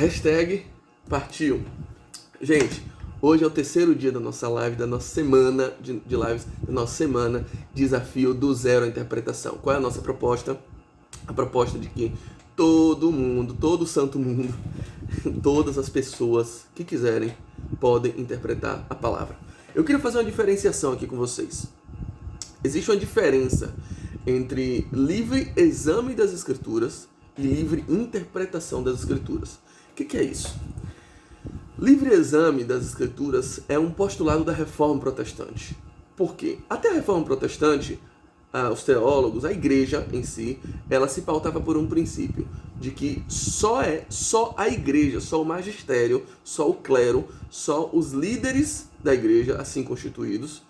Hashtag partiu. Gente, hoje é o terceiro dia da nossa live, da nossa semana de lives, da nossa semana Desafio do Zero à Interpretação. Qual é a nossa proposta? A proposta de que todo mundo, todo santo mundo, todas as pessoas que quiserem podem interpretar a palavra. Eu queria fazer uma diferenciação aqui com vocês. Existe uma diferença entre livre exame das Escrituras e livre interpretação das Escrituras. O que é isso? Livre exame das Escrituras é um postulado da Reforma Protestante. Por quê? Até a Reforma Protestante, os teólogos, a igreja em si, ela se pautava por um princípio de que só a igreja, só o magistério, só o clero, só os líderes da igreja, assim constituídos,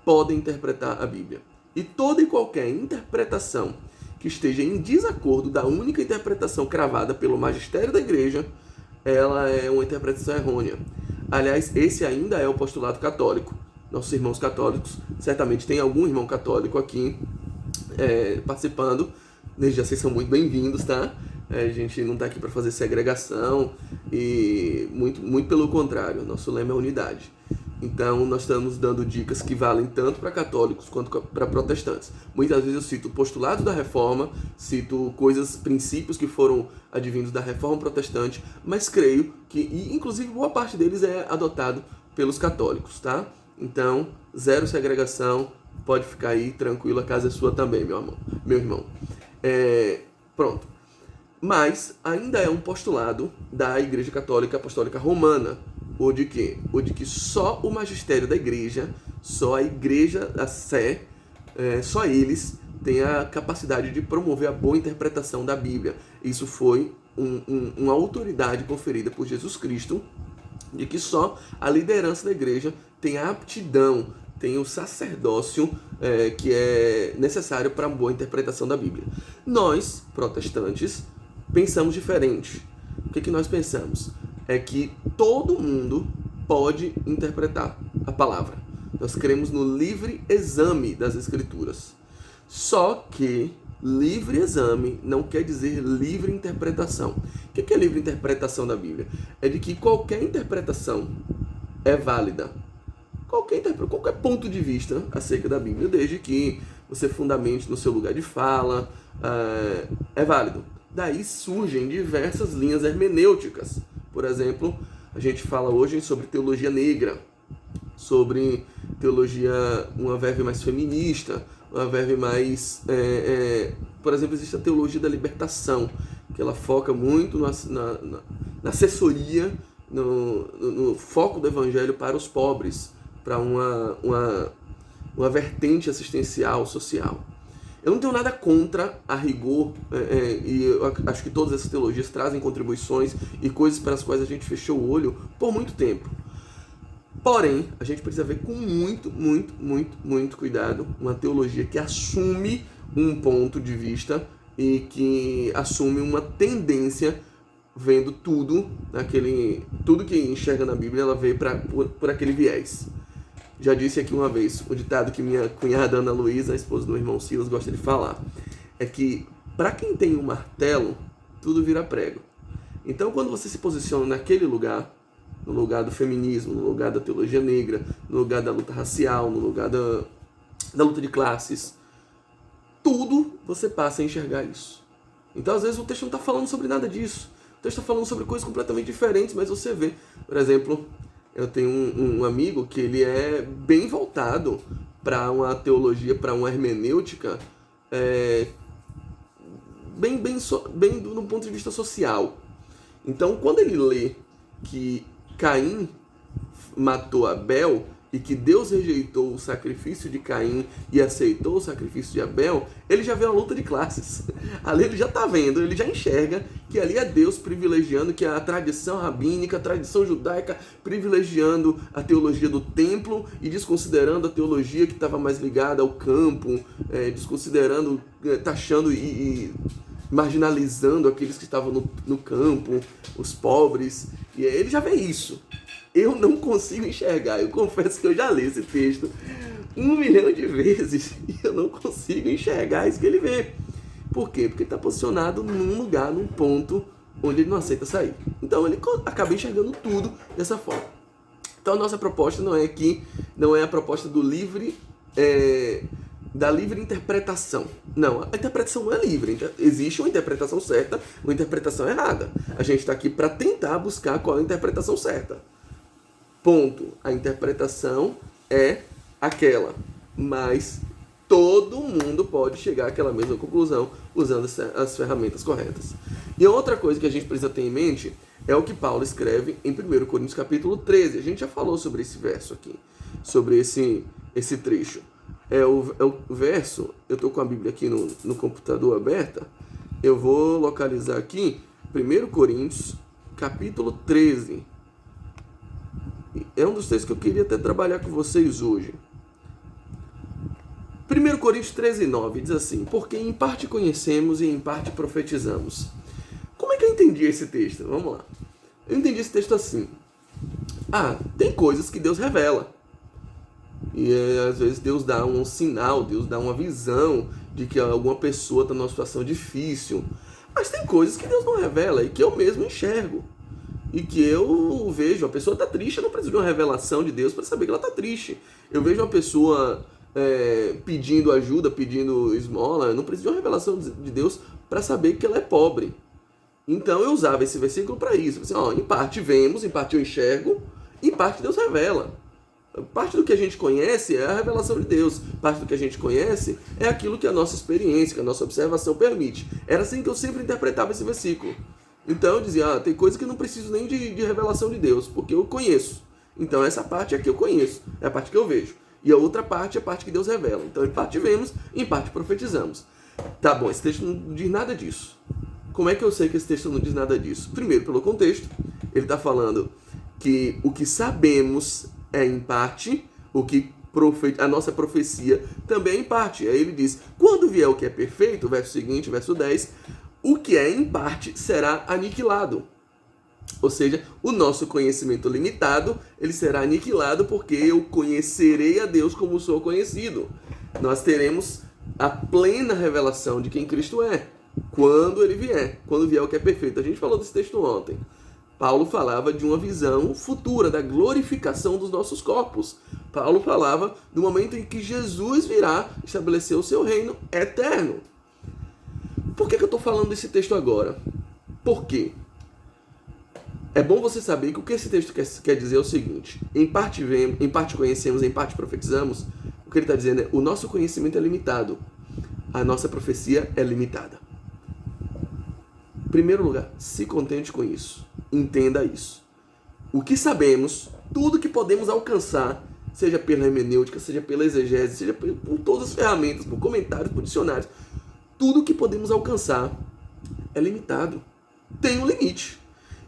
podem interpretar a Bíblia. E toda e qualquer interpretação que esteja em desacordo da única interpretação cravada pelo magistério da igreja, ela é uma interpretação errônea. Aliás, esse ainda é o postulado católico. Nossos irmãos católicos, certamente tem algum irmão católico aqui participando. Desde já vocês são muito bem-vindos, tá? A gente não está aqui para fazer segregação e muito pelo contrário, nosso lema é unidade. Então, nós estamos dando dicas que valem tanto para católicos quanto para protestantes. Muitas vezes eu cito postulados da Reforma, cito princípios que foram advindos da Reforma Protestante, mas creio que, e inclusive boa parte deles é adotado pelos católicos, tá? Então, zero segregação, pode ficar aí tranquilo, a casa é sua também, meu irmão. Pronto. Mas ainda é um postulado da Igreja Católica Apostólica Romana. Ou de quê? Ou de que só o magistério da igreja, só a igreja, a Sé, só eles têm a capacidade de promover a boa interpretação da Bíblia. Isso foi uma autoridade conferida por Jesus Cristo, de que só a liderança da igreja tem a aptidão, tem o sacerdócio que é necessário para uma boa interpretação da Bíblia. Nós, protestantes, pensamos diferente. O que nós pensamos? É que todo mundo pode interpretar a palavra. Nós cremos no livre exame das Escrituras. Só que livre exame não quer dizer livre interpretação. O que é livre interpretação da Bíblia? É de que qualquer interpretação é válida. Qualquer ponto de vista acerca da Bíblia, desde que você fundamente no seu lugar de fala, é válido. Daí surgem diversas linhas hermenêuticas. Por exemplo, a gente fala hoje sobre teologia negra, sobre teologia, uma verve mais feminista, uma verve mais... por exemplo, existe a teologia da libertação, que ela foca muito na assessoria, no foco do evangelho para os pobres, para uma vertente assistencial, social. Eu não tenho nada contra a rigor, e eu acho que todas essas teologias trazem contribuições e coisas para as quais a gente fechou o olho por muito tempo. Porém, a gente precisa ver com muito cuidado uma teologia que assume um ponto de vista e que assume uma tendência, vendo tudo que enxerga na Bíblia, ela vê por aquele viés. Já disse aqui uma vez, o ditado que minha cunhada Ana Luísa, a esposa do irmão Silas, gosta de falar, é que para quem tem um martelo, tudo vira prego. Então, quando você se posiciona naquele lugar, no lugar do feminismo, no lugar da teologia negra, no lugar da luta racial, no lugar da luta de classes, tudo você passa a enxergar isso. Então, às vezes, o texto não está falando sobre nada disso. O texto está falando sobre coisas completamente diferentes, mas você vê, por exemplo... Eu tenho um amigo que ele é bem voltado para uma teologia, para uma hermenêutica, bem do ponto de vista social. Então, quando ele lê que Caim matou Abel e que Deus rejeitou o sacrifício de Caim e aceitou o sacrifício de Abel, ele já vê uma luta de classes. Ali ele já está vendo, ele já enxerga que ali é Deus privilegiando, que é a tradição rabínica, a tradição judaica, privilegiando a teologia do templo e desconsiderando a teologia que estava mais ligada ao campo, desconsiderando, taxando e marginalizando aqueles que estavam no campo, os pobres. E ele já vê isso. Eu não consigo enxergar. Eu confesso que eu já li esse texto 1 milhão de vezes e eu não consigo enxergar isso que ele vê. Por quê? Porque ele está posicionado num lugar, num ponto onde ele não aceita sair. Então ele acaba enxergando tudo dessa forma. Então a nossa proposta não é a proposta do da livre interpretação. Não, a interpretação não é livre. Existe uma interpretação certa, uma interpretação errada. A gente está aqui para tentar buscar qual é a interpretação certa. Ponto. A interpretação é aquela, mas todo mundo pode chegar àquela mesma conclusão usando as ferramentas corretas. E outra coisa que a gente precisa ter em mente é o que Paulo escreve em 1 Coríntios capítulo 13. A gente já falou sobre esse verso aqui, sobre esse trecho. É o verso, eu estou com a Bíblia aqui no computador aberta, eu vou localizar aqui 1 Coríntios capítulo 13. É um dos textos que eu queria até trabalhar com vocês hoje. 1 Coríntios 13, 9 diz assim: porque em parte conhecemos e em parte profetizamos. Como é que eu entendi esse texto? Vamos lá. Eu entendi esse texto assim. Tem coisas que Deus revela. E às vezes Deus dá um sinal, Deus dá uma visão de que alguma pessoa está numa situação difícil. Mas tem coisas que Deus não revela e que eu mesmo enxergo. E que eu vejo, a pessoa está triste, eu não preciso de uma revelação de Deus para saber que ela está triste. Eu vejo uma pessoa pedindo ajuda, pedindo esmola, eu não preciso de uma revelação de Deus para saber que ela é pobre. Então eu usava esse versículo para isso. Em parte vemos, em parte eu enxergo, em parte Deus revela. Parte do que a gente conhece é a revelação de Deus. Parte do que a gente conhece é aquilo que a nossa experiência, que a nossa observação permite. Era assim que eu sempre interpretava esse versículo. Então eu dizia, tem coisas que eu não preciso nem de revelação de Deus, porque eu conheço. Então essa parte é que eu conheço, é a parte que eu vejo. E a outra parte é a parte que Deus revela. Então em parte vemos, em parte profetizamos. Tá bom, esse texto não diz nada disso. Como é que eu sei que esse texto não diz nada disso? Primeiro, pelo contexto. Ele está falando que o que sabemos é em parte, a nossa profecia também é em parte. Aí ele diz, quando vier o que é perfeito, verso seguinte, verso 10, o que é em parte será aniquilado. Ou seja, o nosso conhecimento limitado, ele será aniquilado porque eu conhecerei a Deus como sou conhecido. Nós teremos a plena revelação de quem Cristo é, quando ele vier, quando vier o que é perfeito. A gente falou desse texto ontem. Paulo falava de uma visão futura, da glorificação dos nossos corpos. Paulo falava do momento em que Jesus virá estabelecer o seu reino eterno. Por que eu estou falando desse texto agora? Por quê? É bom você saber que o que esse texto quer dizer é o seguinte: em parte conhecemos, em parte profetizamos. O que ele está dizendo é: o nosso conhecimento é limitado, a nossa profecia é limitada. Em primeiro lugar, se contente com isso. Entenda isso. O que sabemos, tudo que podemos alcançar, seja pela hermenêutica, seja pela exegese, seja por todas as ferramentas, por comentários, por dicionários, tudo que podemos alcançar é limitado. Tem um limite.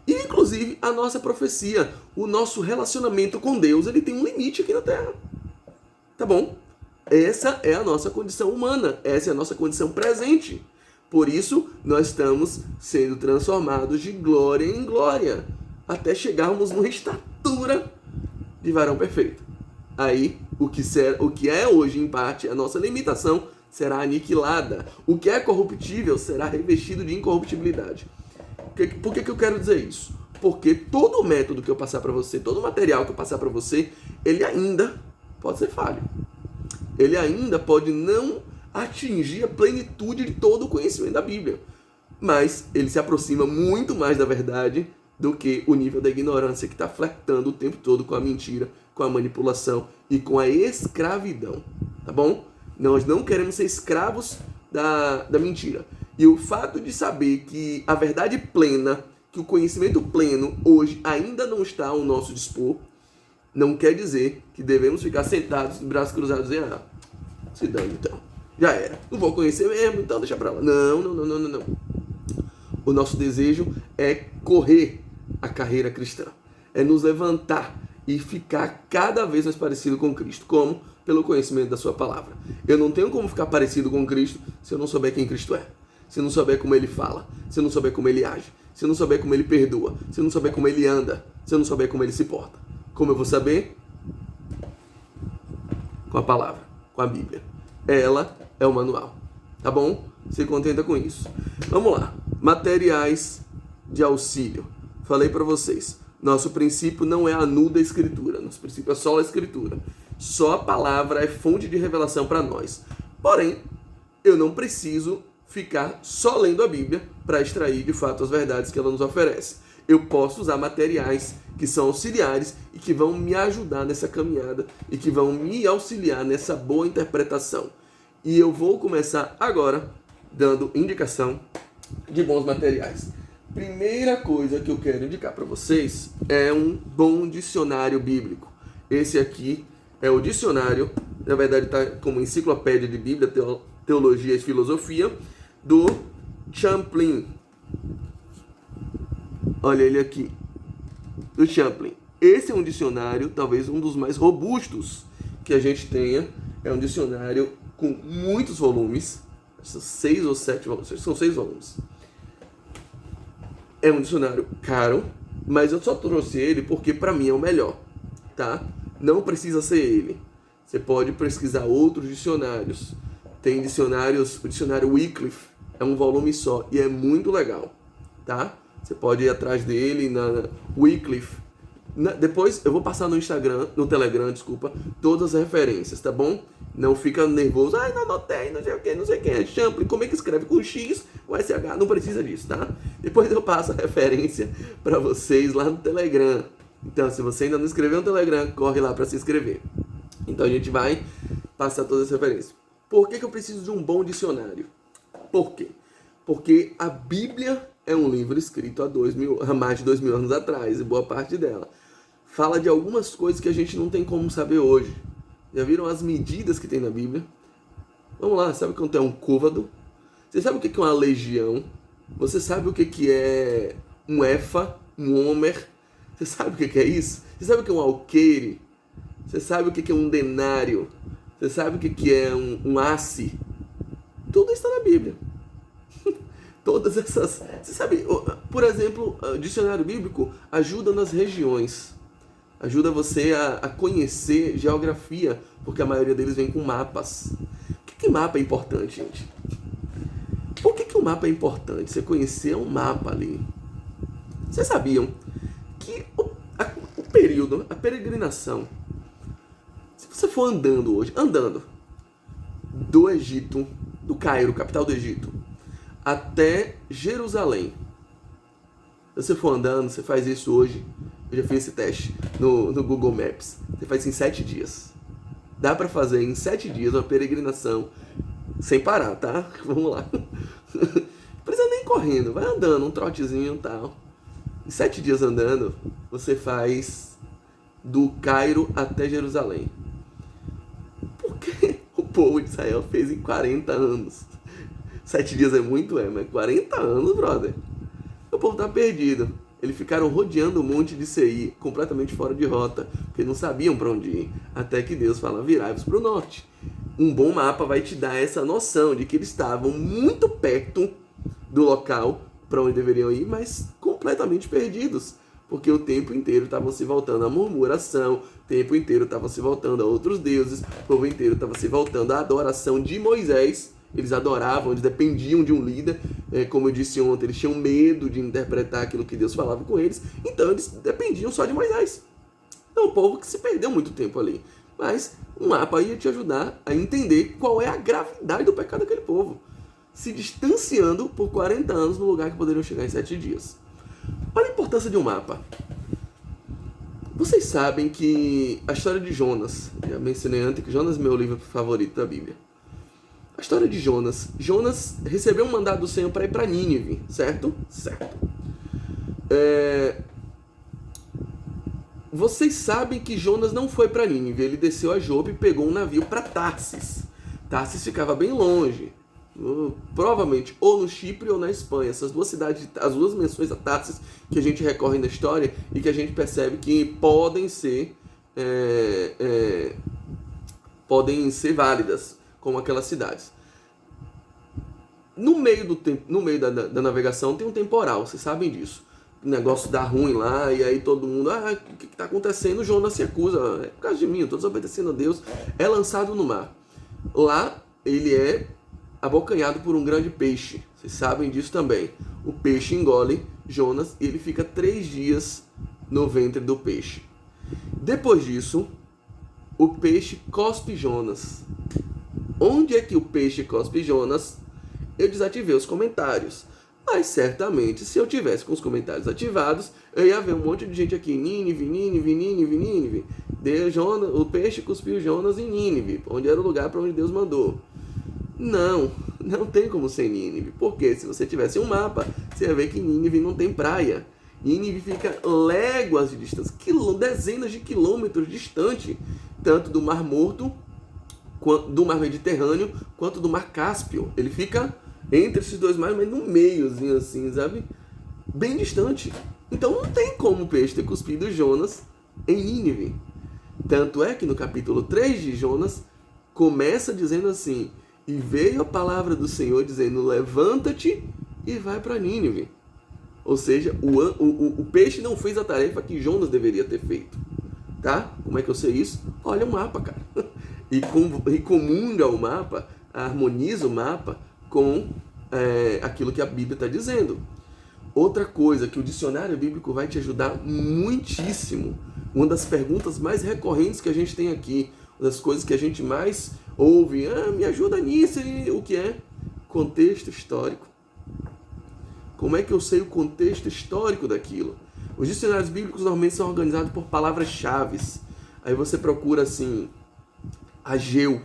E, inclusive, a nossa profecia, o nosso relacionamento com Deus, ele tem um limite aqui na Terra. Tá bom? Essa é a nossa condição humana. Essa é a nossa condição presente. Por isso, nós estamos sendo transformados de glória em glória, até chegarmos numa estatura de varão perfeito. Aí, o que é hoje, em parte, a nossa limitação, será aniquilada. O que é corruptível será revestido de incorruptibilidade. Por que eu quero dizer isso? Porque todo o método que eu passar para você, todo o material que eu passar para você, ele ainda pode ser falho. Ele ainda pode não atingir a plenitude de todo o conhecimento da Bíblia. Mas ele se aproxima muito mais da verdade do que o nível da ignorância que está flertando o tempo todo com a mentira, com a manipulação e com a escravidão. Tá bom? Nós não queremos ser escravos da mentira. E o fato de saber que a verdade plena, que o conhecimento pleno hoje ainda não está ao nosso dispor, não quer dizer que devemos ficar sentados, de braços cruzados e se dane então. Já era. Não vou conhecer mesmo, então deixa pra lá. Não. O nosso desejo é correr a carreira cristã. É nos levantar e ficar cada vez mais parecido com Cristo. Como? Pelo conhecimento da sua palavra. Eu não tenho como ficar parecido com Cristo se eu não souber quem Cristo é. Se eu não souber como ele fala. Se eu não souber como ele age. Se eu não souber como ele perdoa. Se eu não souber como ele anda. Se eu não souber como ele se porta. Como eu vou saber? Com a palavra. Com a Bíblia. Ela é o manual. Tá bom? Se contenta com isso. Vamos lá. Materiais de auxílio. falei para vocês, nosso princípio não é a nuda escritura, nosso princípio é só a escritura. Só a palavra é fonte de revelação para nós. Porém, eu não preciso ficar só lendo a Bíblia para extrair de fato as verdades que ela nos oferece. Eu posso usar materiais que são auxiliares e que vão me ajudar nessa caminhada e que vão me auxiliar nessa boa interpretação. E eu vou começar agora dando indicação de bons materiais. Primeira coisa que eu quero indicar para vocês é um bom dicionário bíblico. Esse aqui é o dicionário, na verdade está como enciclopédia de Bíblia, teologia e filosofia, do Champlin. Olha ele aqui, do Champlin. Esse é um dicionário, talvez um dos mais robustos que a gente tenha. É um dicionário com muitos volumes, são 6 ou 7 volumes, são 6 volumes. É um dicionário caro, mas eu só trouxe ele porque para mim é o melhor, tá? Não precisa ser ele. Você pode pesquisar outros dicionários. Tem dicionários, o dicionário Wycliffe é um volume só e é muito legal, tá? Você pode ir atrás dele na Wycliffe. Depois eu vou passar no Instagram, no Telegram, desculpa, todas as referências, tá bom? Não fica nervoso, ai, não anotei, não sei quem é Champlin, como é que escreve com X, com SH, não precisa disso, tá? Depois eu passo a referência para vocês lá no Telegram. Então, se você ainda não inscreveu no Telegram, corre lá para se inscrever. Então a gente vai passar todas as referências. Por que eu preciso de um bom dicionário? Por quê? Porque a Bíblia é um livro escrito há mais de 2000 anos atrás, e boa parte dela fala de algumas coisas que a gente não tem como saber hoje. Já viram as medidas que tem na Bíblia? Vamos lá, sabe quanto é um côvado? Você sabe o que é uma legião? Você sabe o que é um éfa, um homer? Você sabe o que é isso? Você sabe o que é um alqueire? Você sabe o que é um denário? Você sabe o que é um asse? Tudo isso está na Bíblia. Todas essas... Você sabe, por exemplo, o dicionário bíblico ajuda nas regiões. Ajuda você a conhecer geografia, porque a maioria deles vem com mapas. Por que mapa é importante, gente? Por que o mapa é importante? Você conhecer um mapa ali. Vocês sabiam que o período, a peregrinação, se você for andando hoje, do Egito, do Cairo, capital do Egito, até Jerusalém. Se você for andando, você faz isso hoje. Eu já fiz esse teste no Google Maps. Você faz em 7 dias. Dá pra fazer em 7 dias uma peregrinação sem parar, tá? Vamos lá. Não precisa nem correndo, vai andando, um trotezinho e tal. Em 7 dias andando, você faz do Cairo até Jerusalém. Por que o povo de Israel fez em 40 anos? 7 dias é muito, mas 40 anos, brother. O povo tá perdido. Eles ficaram rodeando o monte de Seir, completamente fora de rota, porque não sabiam para onde ir, até que Deus fala, virai-vos para o norte. Um bom mapa vai te dar essa noção de que eles estavam muito perto do local para onde deveriam ir, mas completamente perdidos, porque o tempo inteiro estavam se voltando à murmuração, o tempo inteiro estavam se voltando a outros deuses, o povo inteiro estava se voltando à adoração de Moisés. Eles adoravam, eles dependiam de um líder, como eu disse ontem, eles tinham medo de interpretar aquilo que Deus falava com eles, então eles dependiam só de Moisés. Então o povo que se perdeu muito tempo ali. Mas um mapa ia te ajudar a entender qual é a gravidade do pecado daquele povo, se distanciando por 40 anos no lugar que poderiam chegar em 7 dias. Olha a importância de um mapa. Vocês sabem que a história de Jonas, já mencionei antes que Jonas é meu livro favorito da Bíblia. A história de Jonas. Jonas recebeu um mandado do Senhor para ir para Nínive, certo? Certo. Vocês sabem que Jonas não foi para Nínive. Ele desceu a Jope e pegou um navio para Tarsis. Tarsis ficava bem longe. Provavelmente ou no Chipre ou na Espanha. Essas duas cidades, as duas menções a Tarsis que a gente recorre na história e que a gente percebe que podem ser válidas como aquelas cidades. No meio da navegação tem um temporal, vocês sabem disso. O negócio dá ruim lá, e aí todo mundo, o que está acontecendo? Jonas se acusa, é por causa de mim, eu estou desobedecendo a Deus. É lançado no mar. Lá ele é abocanhado por um grande peixe, vocês sabem disso também. O peixe engole Jonas e ele fica 3 dias no ventre do peixe. Depois disso, o peixe cospe Jonas. Onde é que o peixe cospe Jonas? Eu desativei os comentários. Mas certamente, se eu tivesse com os comentários ativados, eu ia ver um monte de gente aqui, Nínive, Nínive, Nínive, Nínive. O peixe cuspiu Jonas em Nínive, onde era o lugar para onde Deus mandou. Não tem como ser Nínive. Porque se você tivesse um mapa, você ia ver que Nínive não tem praia. Nínive fica léguas de distância, dezenas de quilômetros distante, tanto do Mar Morto, do Mar Mediterrâneo, quanto do Mar Cáspio. Ele fica entre esses dois mares, mas no meiozinho assim, sabe? Bem distante. Então não tem como o peixe ter cuspido Jonas em Nínive. Tanto é que no capítulo 3 de Jonas, começa dizendo assim: e veio a palavra do Senhor dizendo, levanta-te e vai para Nínive. Ou seja, o peixe não fez a tarefa que Jonas deveria ter feito. Tá? Como é que eu sei isso? Olha o mapa, cara. E comunga o mapa, harmoniza o mapa com aquilo que a Bíblia está dizendo. Outra coisa que o dicionário bíblico vai te ajudar muitíssimo, uma das perguntas mais recorrentes que a gente tem aqui, uma das coisas que a gente mais ouve, me ajuda nisso, e o que é? Contexto histórico. Como é que eu sei o contexto histórico daquilo? Os dicionários bíblicos normalmente são organizados por palavras-chave. Aí você procura assim, Ageu.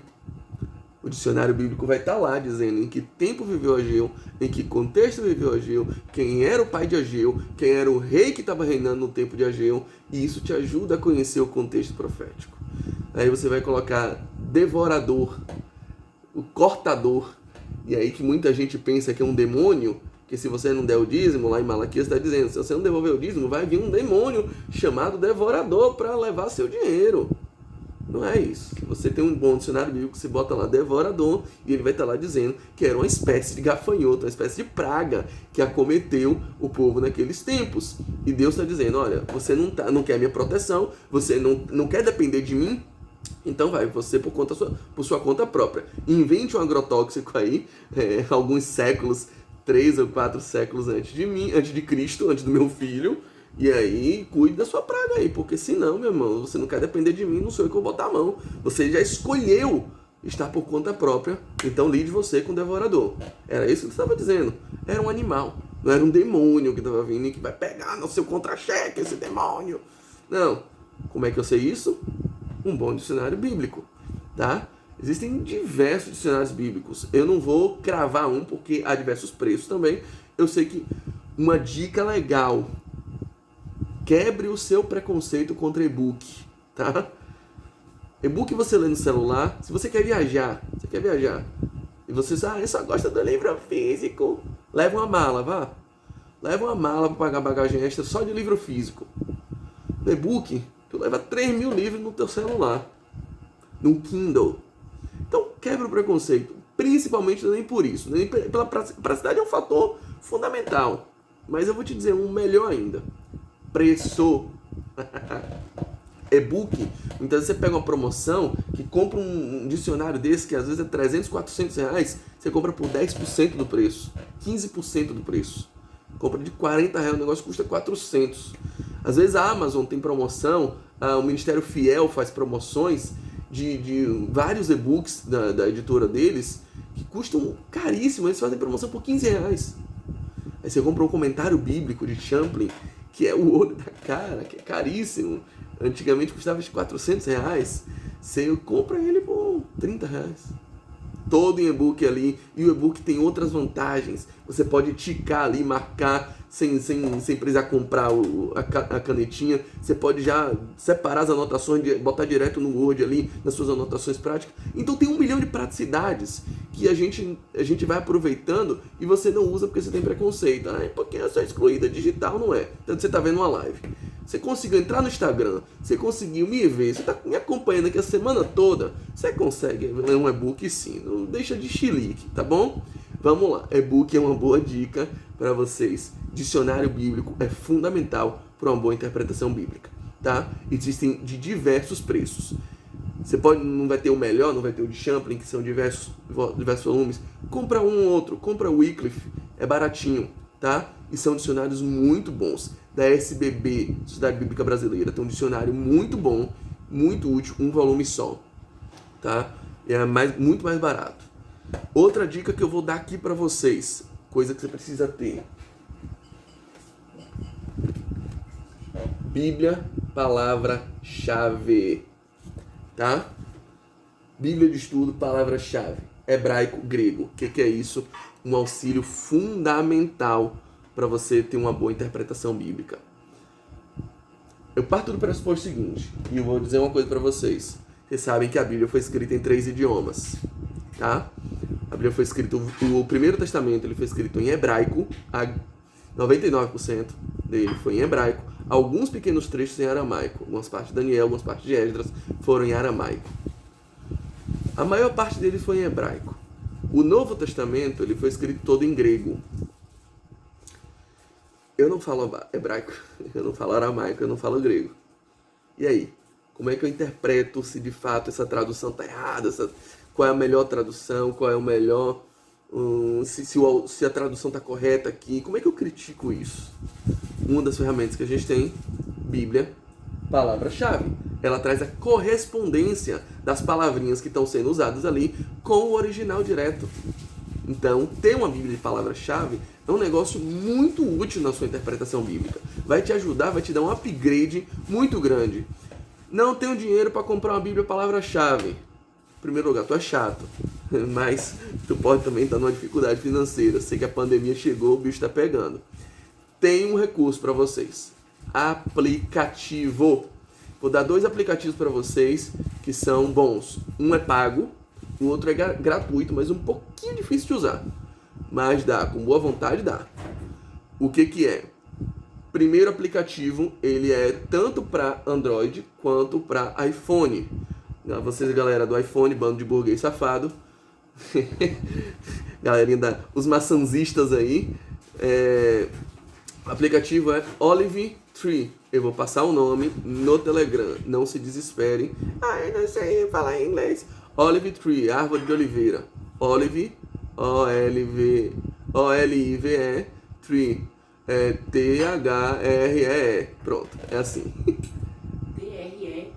O dicionário bíblico vai estar lá dizendo em que tempo viveu Ageu, em que contexto viveu Ageu, quem era o pai de Ageu, quem era o rei que estava reinando no tempo de Ageu, e isso te ajuda a conhecer o contexto profético. Aí você vai colocar devorador, o cortador, e aí que muita gente pensa que é um demônio, que se você não der o dízimo, lá em Malaquias está dizendo, se você não devolver o dízimo, vai vir um demônio chamado devorador para levar seu dinheiro. Não é isso. Você tem um bom dicionário bíblico, você bota lá devorador e ele vai estar lá dizendo que era uma espécie de gafanhoto, uma espécie de praga que acometeu o povo naqueles tempos. E Deus está dizendo, olha, você não quer minha proteção, você não quer depender de mim, então vai, você por sua conta própria. Invente um agrotóxico aí, alguns séculos, 3 ou 4 séculos antes de Cristo, antes do meu filho, e aí, cuide da sua praga aí, porque senão, meu irmão, você não quer depender de mim, não sou eu que vou botar a mão. Você já escolheu estar por conta própria, então lide você com o devorador. Era isso que você estava dizendo. Era um animal, não era um demônio que estava vindo e que vai pegar no seu contra-cheque esse demônio. Não. Como é que eu sei isso? Um bom dicionário bíblico, tá? Existem diversos dicionários bíblicos. Eu não vou cravar um porque há diversos preços também. Eu sei que uma dica legal: quebre o seu preconceito contra e-book, tá? E-book você lê no celular. Se você quer viajar, e você só gosta do livro físico, leva uma mala, vá. Leva uma mala para pagar bagagem extra só de livro físico. No e-book, tu leva 3.000 livros no teu celular, no Kindle. Então, quebra o preconceito. Principalmente nem por isso. Nem pela praticidade é um fator fundamental. Mas eu vou te dizer um melhor ainda. Preço. E-book, então você pega uma promoção que compra um dicionário desse que às vezes é 300, 400 reais, você compra por 10% do preço, 15% do preço. Compra de 40 reais, o negócio custa 400. Às vezes a Amazon tem promoção, o Ministério Fiel faz promoções de vários e-books da editora deles que custam caríssimo, eles fazem promoção por 15 reais. Aí você compra um comentário bíblico de Champlin, que é o olho da cara, que é caríssimo. Antigamente custava de 400 reais. Você compra ele por 30 reais. Todo em e-book ali. E o e-book tem outras vantagens. Você pode ticar ali, marcar, sem precisar comprar a canetinha. Você pode já separar as anotações, botar direto no Word ali, nas suas anotações práticas. Então tem 1 milhão de praticidades que a gente vai aproveitando e você não usa porque você tem preconceito. Porque eu sou excluída digital, não é. Tanto você está vendo uma live. Você conseguiu entrar no Instagram, você conseguiu me ver, você está me acompanhando aqui a semana toda, você consegue ler um e-book sim, não deixa de chilique, tá bom? Vamos lá, e-book é uma boa dica para vocês. Dicionário bíblico é fundamental para uma boa interpretação bíblica, tá? Existem de diversos preços. Você não vai ter o melhor, não vai ter o de Champlin, que são diversos volumes. Compra um ou outro, compra o Wycliffe, é baratinho. tá? E são dicionários muito bons. Da SBB, Sociedade Bíblica Brasileira, tem um dicionário muito bom, muito útil, um volume só, tá? É muito mais barato. Outra dica que eu vou dar aqui para vocês, coisa que você precisa ter. Bíblia, palavra-chave, tá? Bíblia de estudo, palavra-chave. Hebraico, grego. O que é isso? Um auxílio fundamental para você ter uma boa interpretação bíblica. Eu parto do pressuposto seguinte, e eu vou dizer uma coisa para vocês. Vocês sabem que a Bíblia foi escrita em 3 idiomas, tá? A Bíblia foi escrita, o Primeiro Testamento ele foi escrito em hebraico, 99% dele foi em hebraico, alguns pequenos trechos em aramaico, algumas partes de Daniel, algumas partes de Esdras foram em aramaico. A maior parte dele foi em hebraico. O Novo Testamento ele foi escrito todo em grego. Eu não falo hebraico, eu não falo aramaico, eu não falo grego. E aí? Como é que eu interpreto se de fato essa tradução está errada? Qual é a melhor tradução? Qual é o melhor... se a tradução está correta aqui? Como é que eu critico isso? Uma das ferramentas que a gente tem, Bíblia, palavra-chave. Ela traz a correspondência das palavrinhas que estão sendo usadas ali com o original direto. Então, ter uma Bíblia de palavra-chave é um negócio muito útil na sua interpretação bíblica. Vai te ajudar, vai te dar um upgrade muito grande. Não tenho dinheiro para comprar uma Bíblia palavra-chave. Em primeiro lugar, tu é chato, mas tu pode também estar numa dificuldade financeira. Sei que a pandemia chegou, o bicho está pegando. Tem um recurso para vocês. Aplicativo. Vou dar 2 aplicativos para vocês que são bons. Um é pago, o outro é gratuito, mas um pouquinho difícil de usar. Mas dá, com boa vontade dá. O que é? Primeiro aplicativo, ele é tanto para Android quanto para iPhone. Vocês, galera do iPhone, bando de burguês safado. Galerinha os maçanzistas aí. O aplicativo é Olive Tree. Eu vou passar o nome no Telegram. Não se desesperem. Eu não sei falar inglês. Olive Tree, árvore de oliveira. Olive, O-L-I-V-E, Tree. T-H-R-E-E. Pronto, é assim. T-R-E-E.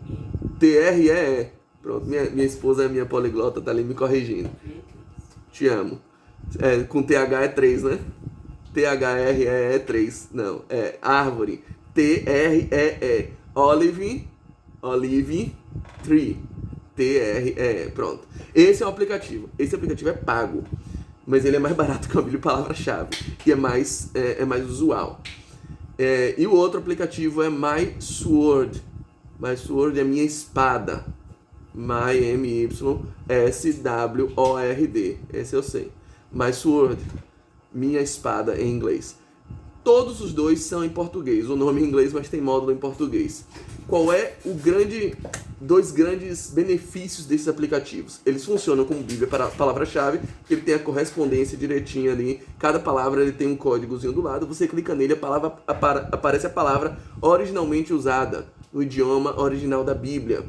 T-R-E-E. Pronto, minha esposa é minha poliglota, tá ali me corrigindo. Te amo. Com T-H é 3, né? T-H-R-E-E é 3. Não, é árvore. T-R-E-E. Olive Tree. T-R-E-E. Pronto. Esse é o aplicativo. Esse aplicativo é pago. Mas ele é mais barato que a Bíblia palavra-chave. E é mais usual. E o outro aplicativo é My Sword. My Sword é minha espada. My M-Y-S-W-O-R-D. Esse eu sei. My Sword. Minha espada em inglês. Todos os dois são em português. O nome é em inglês, mas tem módulo em português. Qual é dois grandes benefícios desses aplicativos? Eles funcionam como Bíblia para palavra-chave, porque ele tem a correspondência direitinha ali. Cada palavra ele tem um códigozinho do lado. Você clica nele, aparece a palavra originalmente usada no idioma original da Bíblia.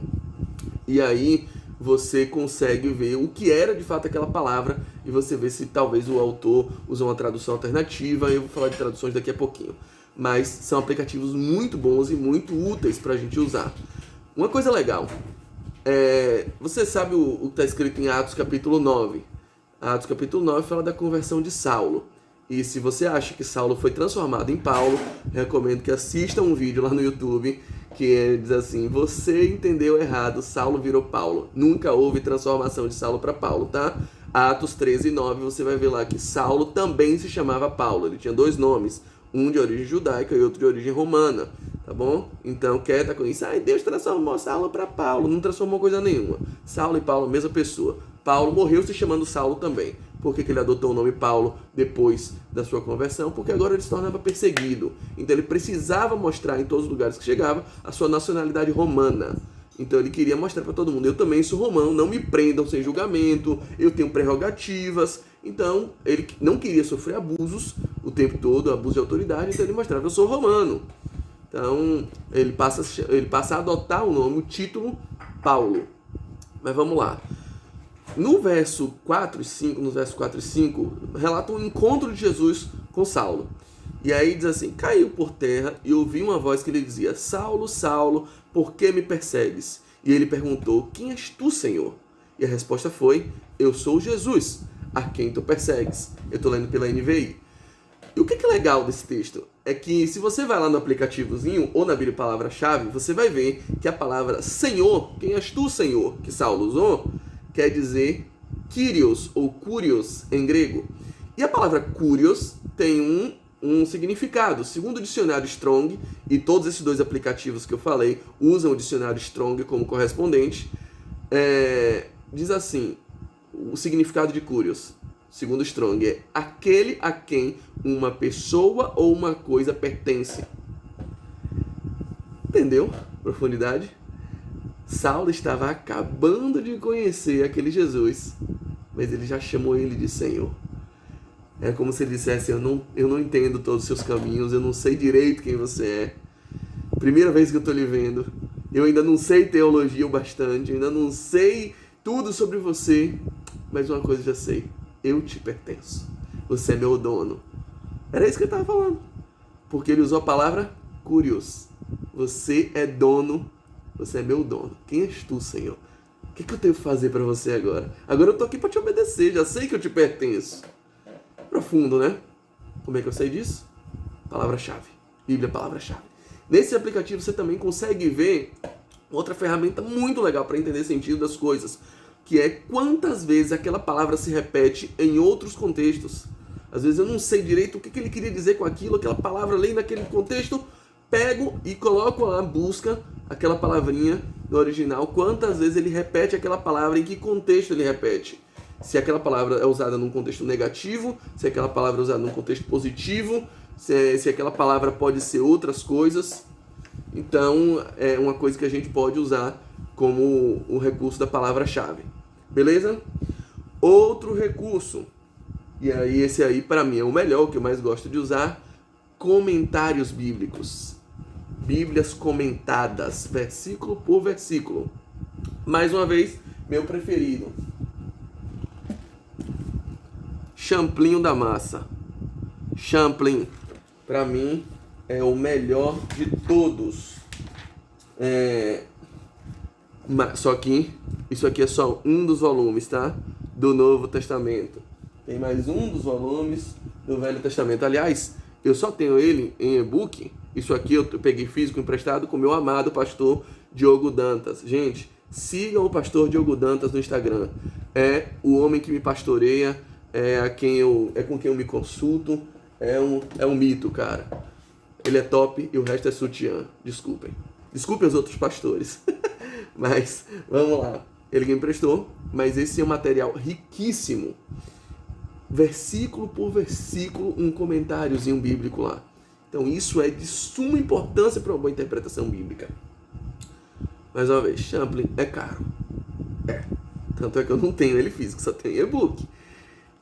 E aí você consegue ver o que era de fato aquela palavra e você vê se talvez o autor usou uma tradução alternativa. Eu vou falar de traduções daqui a pouquinho. Mas são aplicativos muito bons e muito úteis para a gente usar. Uma coisa legal, você sabe o que está escrito em Atos capítulo 9. Atos capítulo 9 fala da conversão de Saulo. E se você acha que Saulo foi transformado em Paulo, recomendo que assista um vídeo lá no YouTube que diz assim: você entendeu errado, Saulo virou Paulo. Nunca houve transformação de Saulo para Paulo, tá? Atos 13:9, você vai ver lá que Saulo também se chamava Paulo. Ele tinha 2 nomes, um de origem judaica e outro de origem romana, tá bom? Então, quer estar com isso? Deus transformou Saulo para Paulo. Não transformou coisa nenhuma. Saulo e Paulo, mesma pessoa. Paulo morreu se chamando Saulo também. Por que ele adotou o nome Paulo depois da sua conversão? Porque agora ele se tornava perseguido. Então ele precisava mostrar em todos os lugares que chegava a sua nacionalidade romana. Então ele queria mostrar para todo mundo: eu também sou romano, não me prendam sem julgamento, eu tenho prerrogativas. Então ele não queria sofrer abusos o tempo todo, abuso de autoridade, então ele mostrava: eu sou romano. Então ele passa a adotar o nome, o título Paulo. Mas vamos lá. No verso 4 e 5, relata um encontro de Jesus com com Saulo. E aí diz assim, caiu por terra e ouvi uma voz que lhe dizia, Saulo, Saulo, por que me persegues? E ele perguntou, quem és tu, Senhor? E a resposta foi, eu sou Jesus, a quem tu persegues. Eu estou lendo pela NVI. E o que é legal desse texto? É que se você vai lá no aplicativozinho ou na Bíblia Palavra-Chave, você vai ver que a palavra Senhor, quem és tu, Senhor, que Saulo usou, quer dizer Kyrios ou Kurios em grego. E a palavra Kurios tem um significado. Segundo o dicionário Strong, e todos esses dois aplicativos que eu falei usam o dicionário Strong como correspondente, diz assim, o significado de Kurios, segundo Strong, é aquele a quem uma pessoa ou uma coisa pertence. Entendeu? Profundidade? Saulo estava acabando de conhecer aquele Jesus, mas ele já chamou ele de Senhor. É como se ele dissesse, eu não entendo todos os seus caminhos, eu não sei direito quem você é. Primeira vez que eu estou lhe vendo, eu ainda não sei teologia o bastante, eu ainda não sei tudo sobre você, mas uma coisa eu já sei, eu te pertenço, você é meu dono. Era isso que ele estava falando, porque ele usou a palavra Kurios. Você é dono, você é meu dono. Quem és tu, Senhor? O que eu tenho que fazer para você agora? Agora eu estou aqui para te obedecer, já sei que eu te pertenço. Profundo, né? Como é que eu sei disso? Palavra-chave. Bíblia, palavra-chave. Nesse aplicativo você também consegue ver outra ferramenta muito legal para entender o sentido das coisas, que é quantas vezes aquela palavra se repete em outros contextos. Às vezes eu não sei direito o que ele queria dizer com aquilo, aquela palavra ali naquele contexto, pego e coloco lá, busca aquela palavrinha no original, quantas vezes ele repete aquela palavra, em que contexto ele repete. Se aquela palavra é usada num contexto negativo, se aquela palavra é usada num contexto positivo, se aquela palavra pode ser outras coisas. Então, é uma coisa que a gente pode usar como o recurso da palavra-chave. Beleza? Outro recurso, e aí esse aí para mim é o melhor, o que eu mais gosto de usar, comentários bíblicos. Bíblias comentadas, versículo por versículo. Mais uma vez, meu preferido. Champlinho da massa. Champlin, para mim, é o melhor de todos. Só que isso aqui é só um dos volumes, tá? Do Novo Testamento. Tem mais um dos volumes do Velho Testamento. Aliás, eu só tenho ele em e-book. Isso aqui eu peguei físico emprestado com o meu amado pastor Diogo Dantas. Gente, sigam o pastor Diogo Dantas no Instagram. É o homem que me pastoreia, é com quem eu me consulto. É um mito, cara. Ele é top e o resto é sutiã. Desculpem os outros pastores. Mas, vamos lá. Ele que me emprestou, mas esse é um material riquíssimo. Versículo por versículo, um comentáriozinho bíblico lá. Então isso é de suma importância para uma boa interpretação bíblica. Mais uma vez, Champlin é caro. Tanto é que eu não tenho ele físico, só tenho e-book.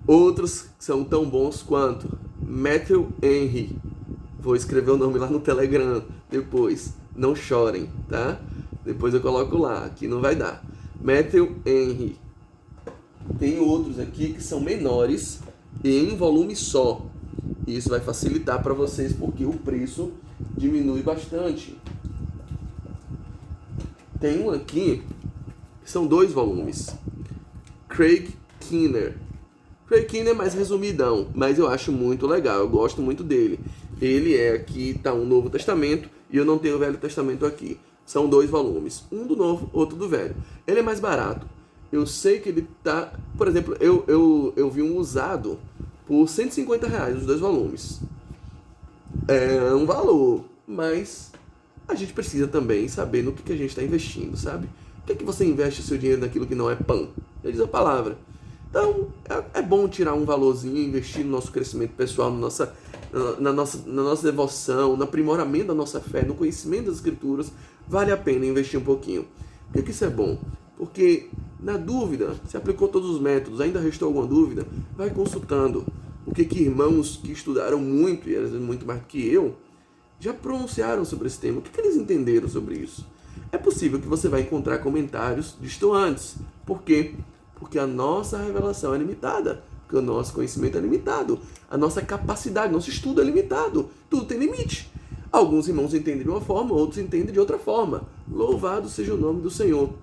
Outros são tão bons quanto Matthew Henry. Vou escrever o nome lá no Telegram depois. Não chorem, tá? Depois eu coloco lá, aqui não vai dar. Matthew Henry. Tem outros aqui que são menores e em volume só. E isso vai facilitar para vocês porque o preço diminui bastante. Tem um aqui que são 2 volumes. Craig Keener. Craig Keener é mais resumidão, mas eu acho muito legal, eu gosto muito dele. Ele aqui tá um Novo Testamento e eu não tenho o Velho Testamento aqui. São 2 volumes, um do Novo, outro do Velho. Ele é mais barato. Eu sei que ele tá... Por exemplo, eu vi um usado por R$150, os 2 volumes. É um valor, mas a gente precisa também saber no que a gente está investindo, sabe? Por que você investe o seu dinheiro naquilo que não é pão? Já diz a palavra. Então, é bom tirar um valorzinho, investir no nosso crescimento pessoal, na nossa devoção, no aprimoramento da nossa fé, no conhecimento das Escrituras. Vale a pena investir um pouquinho. Por que isso é bom? Porque, na dúvida, se aplicou todos os métodos, ainda restou alguma dúvida, vai consultando. O que irmãos que estudaram muito, e às vezes muito mais do que eu, já pronunciaram sobre esse tema. O que eles entenderam sobre isso? É possível que você vai encontrar comentários distantes. Por quê? Porque a nossa revelação é limitada. Porque o nosso conhecimento é limitado. A nossa capacidade, nosso estudo é limitado. Tudo tem limite. Alguns irmãos entendem de uma forma, outros entendem de outra forma. Louvado seja o nome do Senhor.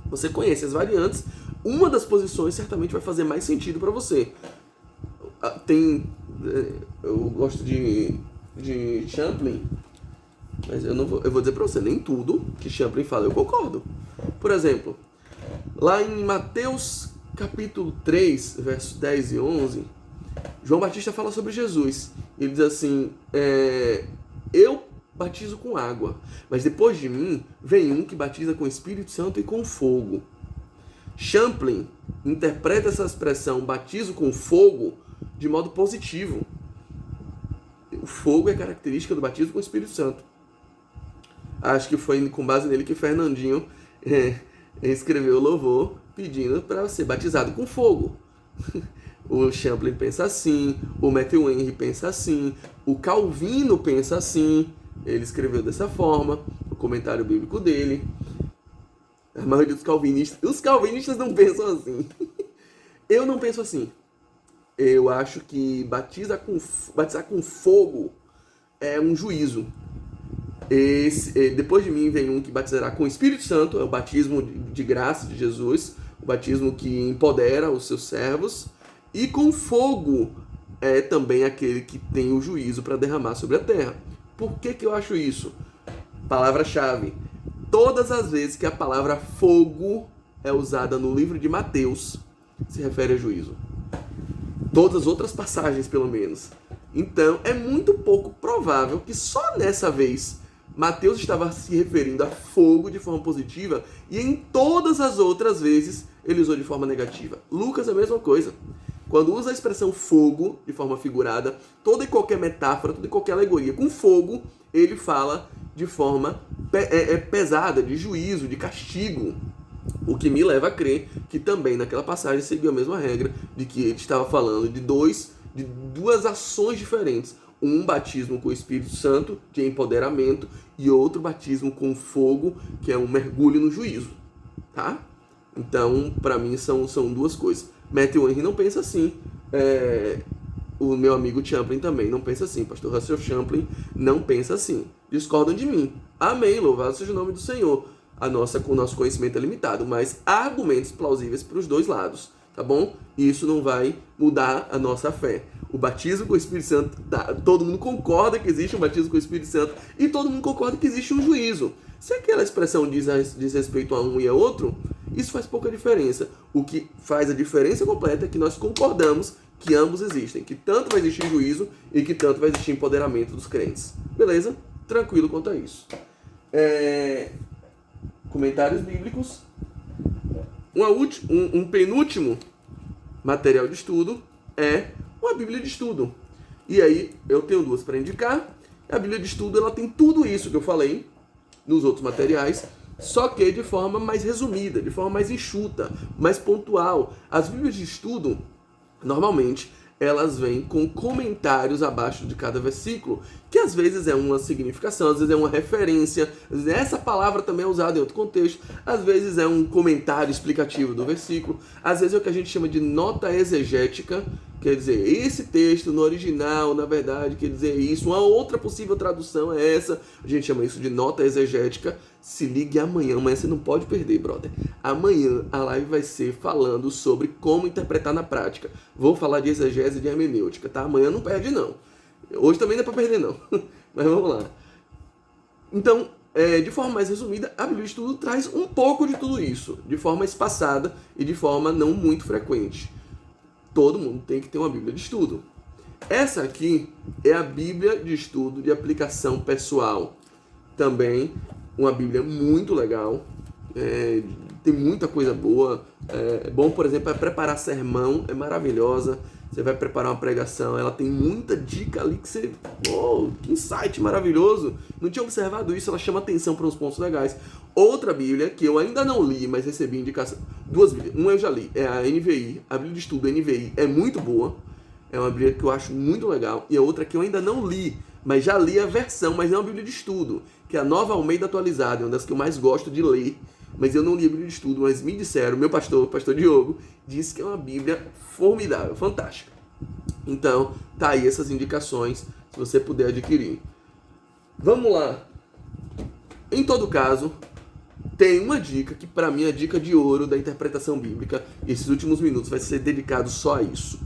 Você conhece as variantes. Uma das posições certamente vai fazer mais sentido para você. Eu gosto de Champlin, mas eu vou dizer para você, nem tudo que Champlin fala eu concordo. Por exemplo, lá em Mateus capítulo 3, versos 10 e 11, João Batista fala sobre Jesus. Ele diz assim, eu batizo com água, mas depois de mim vem um que batiza com o Espírito Santo e com fogo. Champlin interpreta essa expressão batizo com fogo de modo positivo. O fogo é característica do batismo com o Espírito Santo. Acho que foi com base nele que Fernandinho escreveu o louvor pedindo para ser batizado com fogo. O Champlin pensa assim, o Matthew Henry pensa assim, o Calvino pensa assim. Ele escreveu dessa forma, o comentário bíblico dele. A maioria dos calvinistas... Os calvinistas não pensam assim. Eu não penso assim. Eu acho que batizar com fogo é um juízo. Depois de mim vem um que batizará com o Espírito Santo, é o batismo de graça de Jesus, o batismo que empodera os seus servos. E com fogo é também aquele que tem o juízo para derramar sobre a terra. Por que eu acho isso? Palavra-chave. Todas as vezes que a palavra fogo é usada no livro de Mateus, se refere a juízo. Todas as outras passagens, pelo menos. Então, é muito pouco provável que só nessa vez Mateus estava se referindo a fogo de forma positiva e em todas as outras vezes ele usou de forma negativa. Lucas é a mesma coisa. Quando usa a expressão fogo de forma figurada, toda e qualquer metáfora, toda e qualquer alegoria com fogo, ele fala de forma pesada, de juízo, de castigo. O que me leva a crer que também naquela passagem seguiu a mesma regra de que ele estava falando de duas ações diferentes. Um batismo com o Espírito Santo, de empoderamento, e outro batismo com fogo, que é um mergulho no juízo. Tá? Então, para mim, são duas coisas. Matthew Henry não pensa assim. O meu amigo Champlin também não pensa assim. Pastor Russell Champlin não pensa assim. Discordam de mim. Amém, louvado seja o nome do Senhor. O nosso conhecimento é limitado, mas há argumentos plausíveis para os dois lados, tá bom? E isso não vai mudar a nossa fé. O batismo com o Espírito Santo, todo mundo concorda que existe um batismo com o Espírito Santo e todo mundo concorda que existe um juízo. Se aquela expressão diz respeito a um e a outro, isso faz pouca diferença. O que faz a diferença completa é que nós concordamos que ambos existem, que tanto vai existir juízo e que tanto vai existir empoderamento dos crentes. Beleza? Tranquilo quanto a isso. Comentários bíblicos. Um penúltimo material de estudo é uma Bíblia de estudo. E aí eu tenho duas para indicar. A Bíblia de estudo ela tem tudo isso que eu falei nos outros materiais, só que de forma mais resumida, de forma mais enxuta, mais pontual. As Bíblias de estudo, normalmente, elas vêm com comentários abaixo de cada versículo, que às vezes é uma significação, às vezes é uma referência, às vezes essa palavra também é usada em outro contexto, às vezes é um comentário explicativo do versículo, às vezes é o que a gente chama de nota exegética, quer dizer, esse texto no original, na verdade, quer dizer isso, uma outra possível tradução é essa, a gente chama isso de nota exegética. Se ligue amanhã você não pode perder, brother. Amanhã a live vai ser falando sobre como interpretar na prática. Vou falar de exegese e de hermenêutica, tá? Amanhã não perde, não. Hoje também não é pra perder, não. Mas vamos lá. Então, de forma mais resumida, a Bíblia de Estudo traz um pouco de tudo isso, de forma espaçada e de forma não muito frequente. Todo mundo tem que ter uma Bíblia de Estudo. Essa aqui é a Bíblia de Estudo de aplicação pessoal. Também uma Bíblia muito legal, tem muita coisa boa. É bom, por exemplo, para preparar sermão, é maravilhosa. Você vai preparar uma pregação, ela tem muita dica ali que você... Oh, que insight maravilhoso! Não tinha observado isso, ela chama atenção para uns pontos legais. Outra Bíblia, que eu ainda não li, mas recebi indicação... Duas Bíblias, uma eu já li, é a NVI, a Bíblia de Estudo NVI é muito boa. É uma Bíblia que eu acho muito legal. E a outra que eu ainda não li, mas já li a versão, mas não a Bíblia de Estudo, que é a Nova Almeida Atualizada, é uma das que eu mais gosto de ler, mas eu não li a Bíblia de Estudo, mas me disseram, meu pastor, o pastor Diogo, disse que é uma Bíblia formidável, fantástica. Então, tá aí essas indicações, se você puder adquirir. Vamos lá. Em todo caso, tem uma dica que para mim é a dica de ouro da interpretação bíblica. E esses últimos minutos vai ser dedicado só a isso.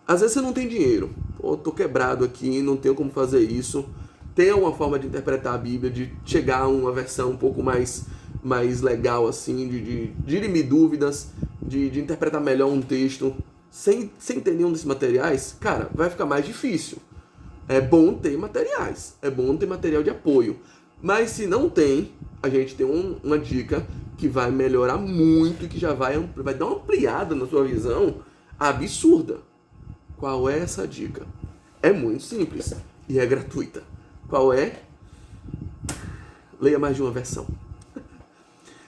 Às vezes você não tem dinheiro. Pô, tô quebrado aqui, não tenho como fazer isso. Tem alguma forma de interpretar a Bíblia, de chegar a uma versão um pouco mais legal, assim, de dirimir dúvidas, de interpretar melhor um texto, sem ter nenhum desses materiais? Cara, vai ficar mais difícil. É bom ter materiais, é bom ter material de apoio. Mas se não tem, a gente tem uma dica que vai melhorar muito e que já vai dar uma ampliada na sua visão absurda. Qual é essa dica? É muito simples e é gratuita. Qual é? Leia mais de uma versão.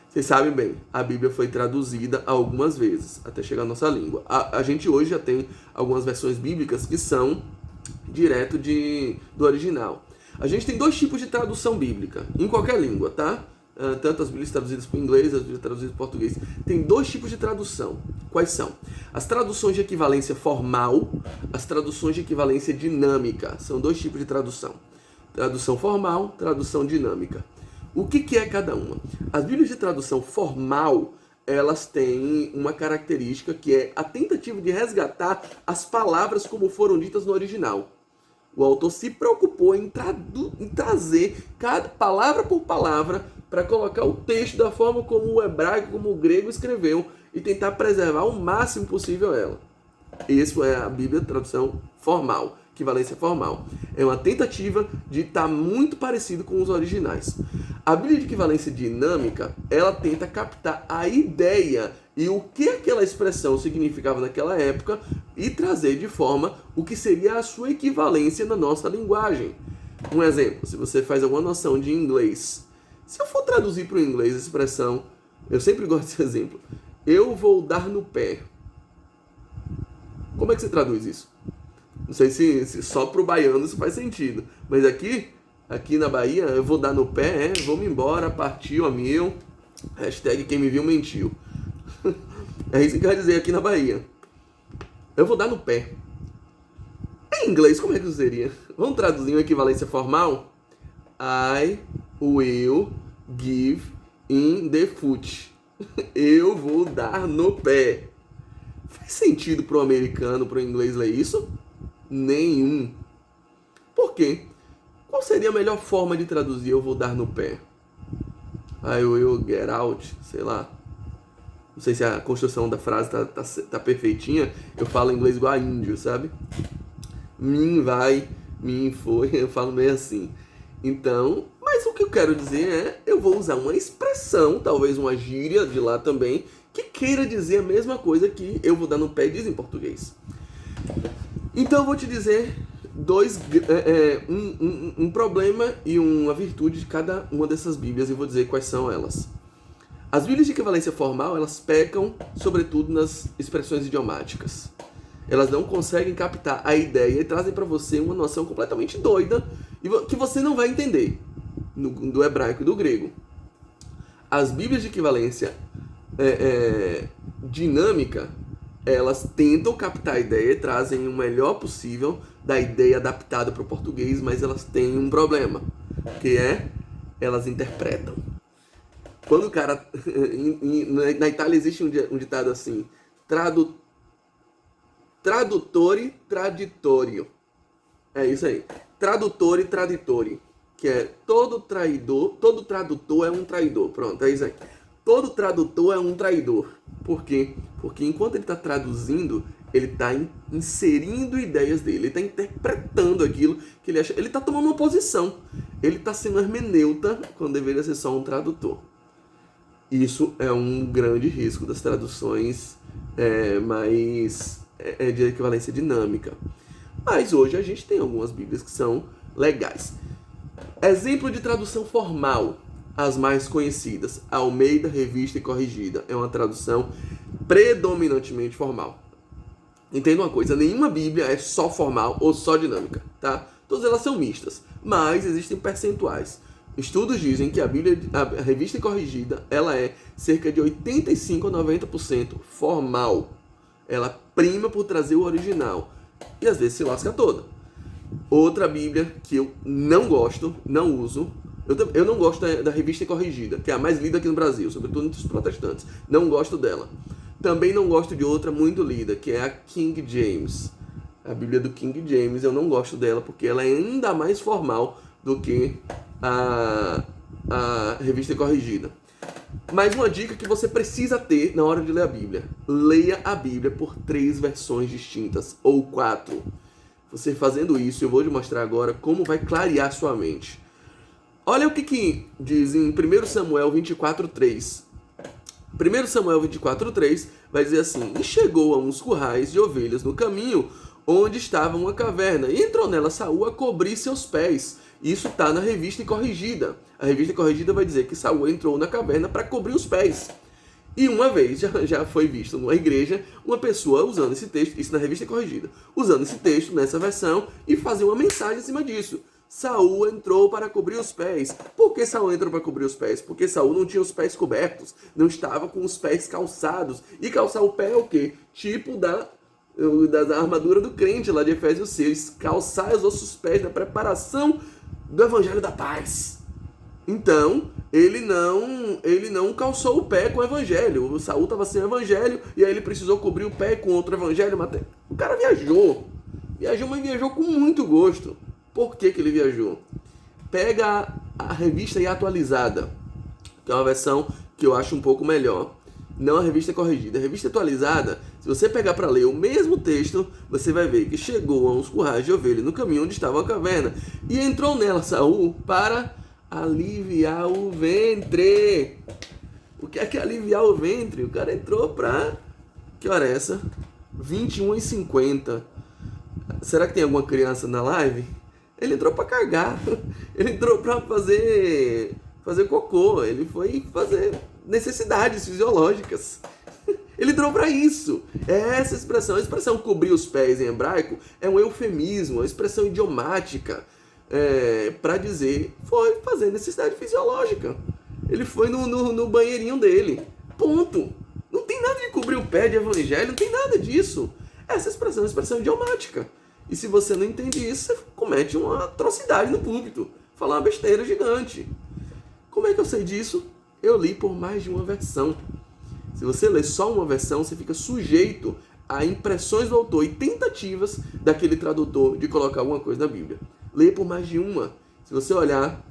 Vocês sabem bem, a Bíblia foi traduzida algumas vezes até chegar à nossa língua. A gente hoje já tem algumas versões bíblicas que são direto do original. A gente tem dois tipos de tradução bíblica, em qualquer língua, tá? Tanto as Bíblias traduzidas para o inglês, as Bíblias traduzidas para o português. Tem dois tipos de tradução. Quais são? As traduções de equivalência formal, as traduções de equivalência dinâmica. São dois tipos de tradução. Tradução formal, tradução dinâmica. O que é cada uma? As Bíblias de tradução formal, elas têm uma característica que é a tentativa de resgatar as palavras como foram ditas no original. O autor se preocupou em trazer cada palavra por palavra para colocar o texto da forma como o hebraico, como o grego escreveu e tentar preservar o máximo possível ela. Isso é a Bíblia de tradução formal, equivalência formal. É uma tentativa de estar muito parecido com os originais. A Bíblia de equivalência dinâmica, ela tenta captar a ideia e o que aquela expressão significava naquela época e trazer de forma o que seria a sua equivalência na nossa linguagem. Um exemplo, se você faz alguma noção de inglês, se eu for traduzir para o inglês a expressão, eu sempre gosto desse exemplo, eu vou dar no pé. Como é que você traduz isso? Não sei se só para o baiano isso faz sentido, mas aqui na Bahia, eu vou dar no pé, vou-me embora, partiu, amigo, hashtag quem me viu mentiu. É isso que quer dizer aqui na Bahia. Eu vou dar no pé. Em inglês, como é que seria? Vamos traduzir uma equivalência formal? I will give in the foot. Eu vou dar no pé. Faz sentido pro americano, pro inglês ler isso? Nenhum. Por quê? Qual seria a melhor forma de traduzir eu vou dar no pé? I will get out, sei lá. Não sei se a construção da frase tá perfeitinha. Eu falo inglês igual a índio, sabe? Mim vai, mim foi, eu falo meio assim. Então, mas o que eu quero dizer é, eu vou usar uma expressão, talvez uma gíria de lá também, que queira dizer a mesma coisa que eu vou dar no pé e diz em português. Então eu vou te dizer um problema e uma virtude de cada uma dessas Bíblias e vou dizer quais são elas. As Bíblias de equivalência formal, elas pecam, sobretudo, nas expressões idiomáticas. Elas não conseguem captar a ideia e trazem para você uma noção completamente doida que você não vai entender do hebraico e do grego. As Bíblias de equivalência dinâmica, elas tentam captar a ideia e trazem o melhor possível da ideia adaptada para o português, mas elas têm um problema, que é elas interpretam. Quando o cara... Na Itália existe um ditado assim, tradutore traditório. É isso aí. Tradutore traditori. Que é todo tradutor é um traidor. Pronto, é isso aí. Todo tradutor é um traidor. Por quê? Porque enquanto ele está traduzindo, ele está inserindo ideias dele, ele está interpretando aquilo que ele acha. Ele está tomando uma posição. Ele está sendo hermeneuta quando deveria ser só um tradutor. Isso é um grande risco das traduções de equivalência dinâmica. Mas hoje a gente tem algumas Bíblias que são legais. Exemplo de tradução formal, as mais conhecidas. Almeida, Revista e Corrigida. É uma tradução predominantemente formal. Entenda uma coisa, nenhuma Bíblia é só formal ou só dinâmica, tá? Todas elas são mistas, mas existem percentuais. Estudos dizem que a revista corrigida, ela é cerca de 85 a 90% formal. Ela prima por trazer o original e às vezes se lasca toda. Outra Bíblia que eu não gosto, não uso, eu não gosto da revista corrigida, que é a mais lida aqui no Brasil, sobretudo entre os protestantes. Não gosto dela. Também não gosto de outra muito lida, que é a King James. A Bíblia do King James, eu não gosto dela porque ela é ainda mais formal do que a revista corrigida. Mas uma dica que você precisa ter na hora de ler a Bíblia. Leia a Bíblia por 3 versões distintas, ou 4. Você fazendo isso, eu vou te mostrar agora como vai clarear sua mente. Olha o que diz em 1 Samuel 24:3. 1 Samuel 24:3 vai dizer assim: E chegou a uns currais de ovelhas no caminho, onde estava uma caverna, e entrou nela Saul a cobrir seus pés. Isso está na revista corrigida. A revista corrigida vai dizer que Saul entrou na caverna para cobrir os pés. E uma vez já foi visto numa igreja uma pessoa usando esse texto, isso na revista corrigida, usando esse texto nessa versão e fazer uma mensagem em cima disso. Saul entrou para cobrir os pés. Por que Saul entrou para cobrir os pés? Porque Saul não tinha os pés cobertos, não estava com os pés calçados. E calçar o pé é o quê? Tipo da armadura do crente lá de Efésios 6. Calçar os vossos pés na preparação do evangelho da paz. Então, ele não calçou o pé com o evangelho. O Saul estava sem o evangelho e aí ele precisou cobrir o pé com outro evangelho. O cara viajou, mas viajou com muito gosto. Por que ele viajou? Pega a revista atualizada, que é uma versão que eu acho um pouco melhor. Não a revista corrigida. A revista atualizada, se você pegar para ler o mesmo texto, você vai ver que chegou a uns currais de ovelha no caminho onde estava a caverna e entrou nela Saul para aliviar o ventre. O que é aliviar o ventre? O cara entrou para... Que hora é essa? 21h50. Será que tem alguma criança na live? Ele entrou para cagar. Ele entrou para fazer cocô. Ele foi fazer necessidades fisiológicas. Ele entrou para isso. É essa expressão. A expressão cobrir os pés em hebraico é um eufemismo, uma expressão idiomática para dizer foi fazer necessidade fisiológica. Ele foi no banheirinho dele. Ponto. Não tem nada de cobrir o pé de evangelho, não tem nada disso. Essa expressão é uma expressão idiomática. E se você não entende isso, você comete uma atrocidade no púlpito. Falar uma besteira gigante. Como é que eu sei disso? Eu li por mais de uma versão. Se você lê só uma versão, você fica sujeito a impressões do autor e tentativas daquele tradutor de colocar alguma coisa na Bíblia. Leia por mais de uma. Se você olhar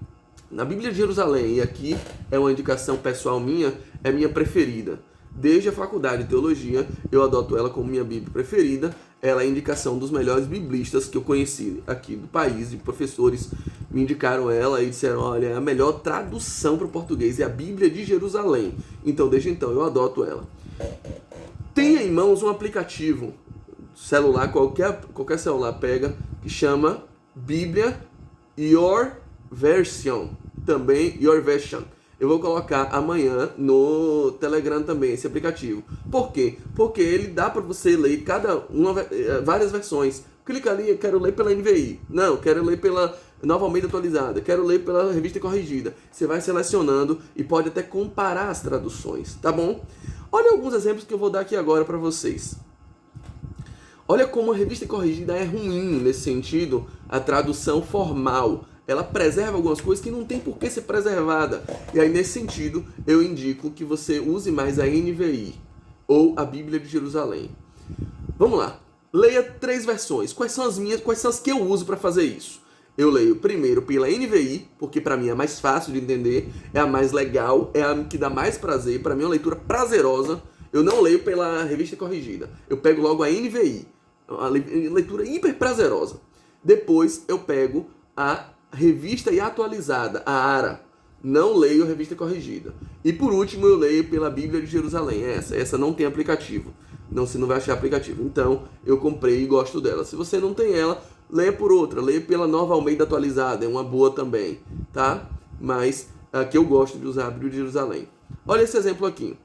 na Bíblia de Jerusalém, e aqui é uma indicação pessoal minha, é minha preferida. Desde a faculdade de teologia, eu adoto ela como minha Bíblia preferida. Ela é a indicação dos melhores biblistas que eu conheci aqui do país, de professores me indicaram ela e disseram, olha, é a melhor tradução para o português, é a Bíblia de Jerusalém. Então, desde então, eu adoto ela. Tenha em mãos um aplicativo, celular, qualquer celular pega, que chama Bíblia Your Version, também Your Version. Eu vou colocar amanhã no Telegram também esse aplicativo. Por quê? Porque ele dá para você ler várias versões. Clica ali, eu quero ler pela NVI. Não, quero ler pela Nova Almeida Atualizada. Quero ler pela Revista Corrigida. Você vai selecionando e pode até comparar as traduções, tá bom? Olha alguns exemplos que eu vou dar aqui agora para vocês. Olha como a Revista Corrigida é ruim nesse sentido, a tradução formal. Ela preserva algumas coisas que não tem por que ser preservada. E aí, nesse sentido, eu indico que você use mais a NVI, ou a Bíblia de Jerusalém. Vamos lá. Leia 3 versões. Quais são as que eu uso para fazer isso? Eu leio primeiro pela NVI, porque para mim é mais fácil de entender, é a mais legal, é a que dá mais prazer, para mim é uma leitura prazerosa. Eu não leio pela Revista Corrigida. Eu pego logo a NVI, uma leitura hiper prazerosa. Depois eu pego a Revista e Atualizada, a ARA. Não leio a Revista Corrigida. E por último eu leio pela Bíblia de Jerusalém. Essa não tem aplicativo. Não, você não vai achar aplicativo. Então eu comprei e gosto dela. Se você não tem ela, leia por outra. Leia pela Nova Almeida Atualizada. É uma boa também, tá? Mas aqui eu gosto de usar a Bíblia de Jerusalém. Olha esse exemplo aqui.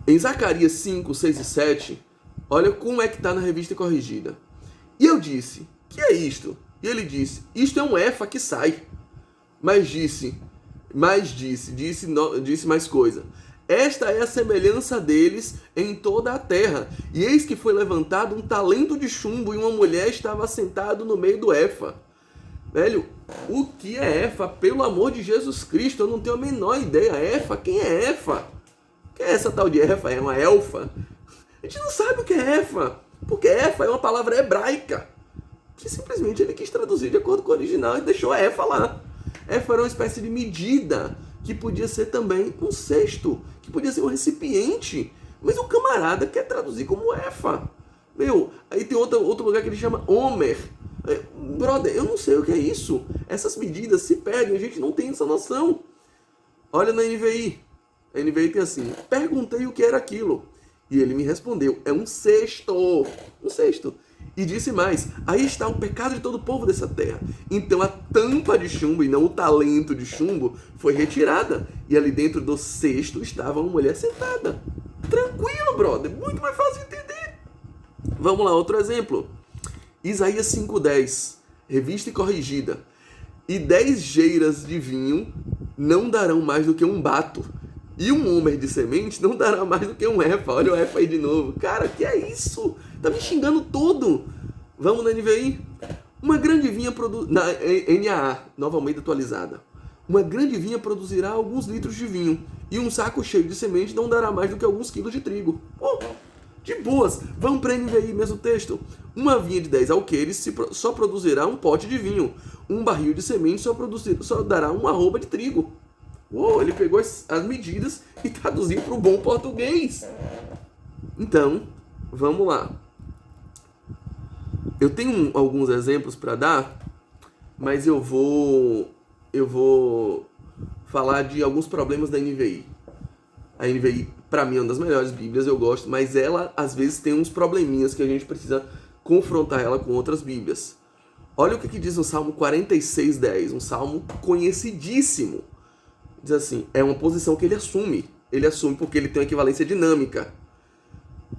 Em Zacarias 5, 6 e 7, olha como é que está na Revista Corrigida. E eu disse, que é isto? E ele disse, isto é um efa que sai. Mas disse mais coisa. Esta é a semelhança deles em toda a terra. E eis que foi levantado um talento de chumbo e uma mulher estava sentada no meio do efa. Velho, o que é efa? Pelo amor de Jesus Cristo, eu não tenho a menor ideia. Efa? Quem é efa? Quem é essa tal de efa? É uma elfa? A gente não sabe o que é efa. Porque efa é uma palavra hebraica. Que simplesmente ele quis traduzir de acordo com o original e deixou a efa lá. Efa era uma espécie de medida que podia ser também um cesto, que podia ser um recipiente. Mas o camarada quer traduzir como efa. Meu, aí tem outro lugar que ele chama Homer. Brother, eu não sei o que é isso. Essas medidas se perdem, a gente não tem essa noção. Olha na NVI. A NVI tem assim, perguntei o que era aquilo. E ele me respondeu, é um cesto. Um cesto. E disse mais, aí está o pecado de todo o povo dessa terra. Então a tampa de chumbo, e não o talento de chumbo, foi retirada. E ali dentro do cesto estava uma mulher sentada. Tranquilo, brother. Muito mais fácil de entender. Vamos lá, outro exemplo. Isaías 5:10, revista e corrigida. E 10 geiras de vinho não darão mais do que um bato. E um homer de semente não dará mais do que um efa. Olha o efa aí de novo. Cara, que é isso? Tá me xingando todo. Vamos na NVI. Uma grande vinha na NAA, Nova Almeida atualizada. Uma grande vinha produzirá alguns litros de vinho. E um saco cheio de semente não dará mais do que alguns quilos de trigo. De boas. Vamos para NVI, mesmo texto. Uma vinha de 10 alqueires só produzirá um pote de vinho. Um barril de semente só dará uma arroba de trigo. Ele pegou as medidas e traduziu para o bom português. Então, vamos lá. Eu tenho alguns exemplos para dar, mas eu vou falar de alguns problemas da NVI. A NVI, para mim, é uma das melhores bíblias, eu gosto, mas ela, às vezes, tem uns probleminhas que a gente precisa confrontar ela com outras bíblias. Olha o que diz no Salmo 46:10, um salmo conhecidíssimo. Diz assim, é uma posição que ele assume. Ele assume porque ele tem uma equivalência dinâmica.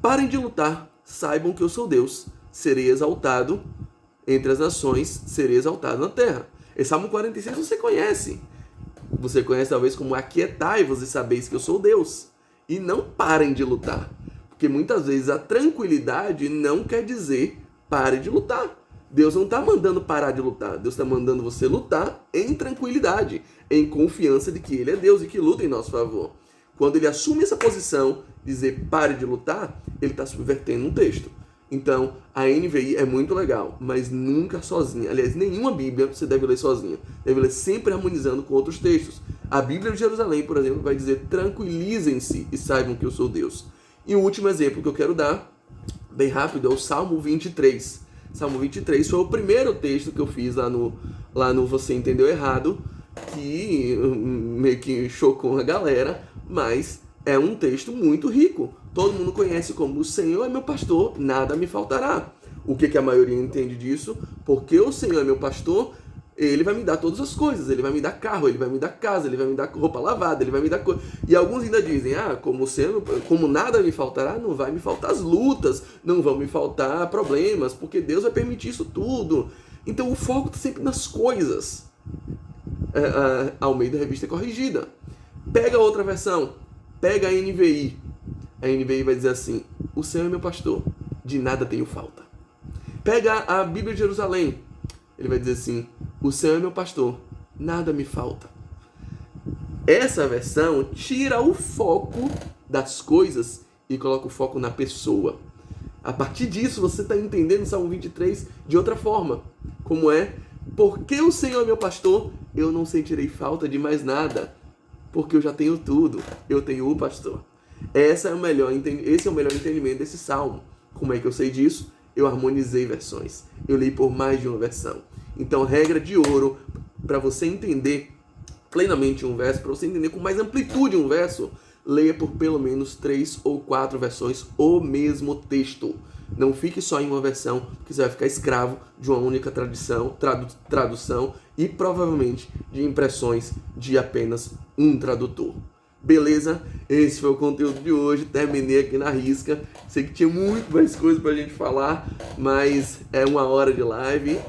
Parem de lutar, saibam que eu sou Deus. Serei exaltado entre as nações, serei exaltado na terra. Esse Salmo 46 você conhece. Você conhece talvez como aquietai-vos e sabeis que eu sou Deus. E não parem de lutar. Porque muitas vezes a tranquilidade não quer dizer pare de lutar. Deus não está mandando parar de lutar. Deus está mandando você lutar em tranquilidade, em confiança de que Ele é Deus e que luta em nosso favor. Quando Ele assume essa posição, dizer pare de lutar, Ele está subvertendo um texto. Então, a NVI é muito legal, mas nunca sozinha. Aliás, nenhuma Bíblia você deve ler sozinha. Deve ler sempre harmonizando com outros textos. A Bíblia de Jerusalém, por exemplo, vai dizer tranquilizem-se e saibam que eu sou Deus. E o último exemplo que eu quero dar, bem rápido, é o Salmo 23. Salmo 23 foi o primeiro texto que eu fiz lá no Você Entendeu Errado, que meio que chocou a galera, mas é um texto muito rico. Todo mundo conhece como o Senhor é meu pastor, nada me faltará. O que a maioria entende disso? Porque o Senhor é meu pastor, Ele vai me dar todas as coisas. Ele vai me dar carro, Ele vai me dar casa, Ele vai me dar roupa lavada, Ele vai me dar coisa. E alguns ainda dizem, como nada me faltará, não vai me faltar as lutas, não vão me faltar problemas, porque Deus vai permitir isso tudo. Então o foco está sempre nas coisas. Almeida Revista Corrigida. Pega outra versão, pega a NVI. A NVI vai dizer assim, o Senhor é meu pastor, de nada tenho falta. Pega a Bíblia de Jerusalém. Ele vai dizer assim, o Senhor é meu pastor, nada me falta. Essa versão tira o foco das coisas e coloca o foco na pessoa. A partir disso, você está entendendo o Salmo 23 de outra forma. Como é, porque o Senhor é meu pastor, eu não sentirei falta de mais nada. Porque eu já tenho tudo, eu tenho o pastor. Esse é o melhor entendimento desse salmo. Como é que eu sei disso? Eu harmonizei versões. Eu li por mais de uma versão. Então, regra de ouro, para você entender plenamente um verso, para você entender com mais amplitude um verso, leia por pelo menos 3 ou 4 versões o mesmo texto. Não fique só em uma versão, porque você vai ficar escravo de uma única tradução e provavelmente de impressões de apenas um tradutor. Beleza? Esse foi o conteúdo de hoje. Terminei aqui na risca. Sei que tinha muito mais coisa pra gente falar, mas é 1 hora de live.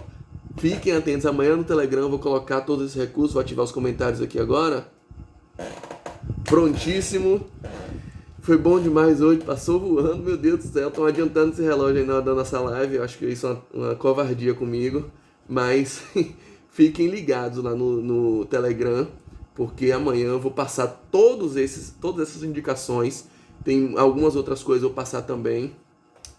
Fiquem atentos, amanhã no Telegram eu vou colocar todos esses recursos, vou ativar os comentários aqui agora. Prontíssimo. Foi bom demais hoje, passou voando, meu Deus do céu. Estão adiantando esse relógio aí na hora da nossa live, eu acho que isso é uma covardia comigo. Mas fiquem ligados lá no Telegram, porque amanhã eu vou passar todas essas indicações. Tem algumas outras coisas eu vou passar também.